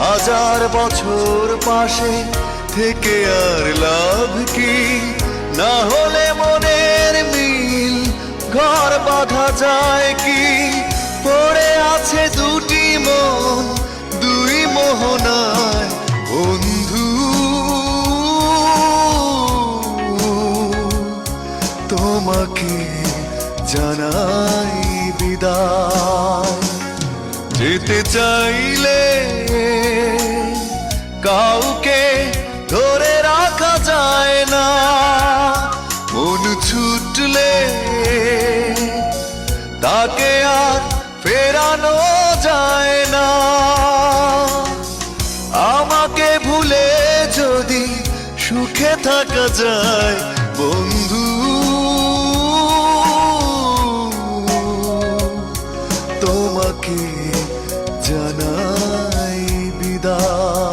হাজার বছর পাশে থেকে আর লাভ কি? না হলে মনের মিল ঘর বাঁধা যায় কি? পড়ে আছে দুটি মন দুই মোহনায় বন্ধু, তোমাকে জানাই বিদায়। যেতে চাইলে কাউকে ধরে রাখা যায় না, মন ছুটলে তাকে আর ফেরানো যায় না। আমাকে ভুলে যদি সুখে থাকা যায় বন্ধু, তোমাকে জানাই বিদায়।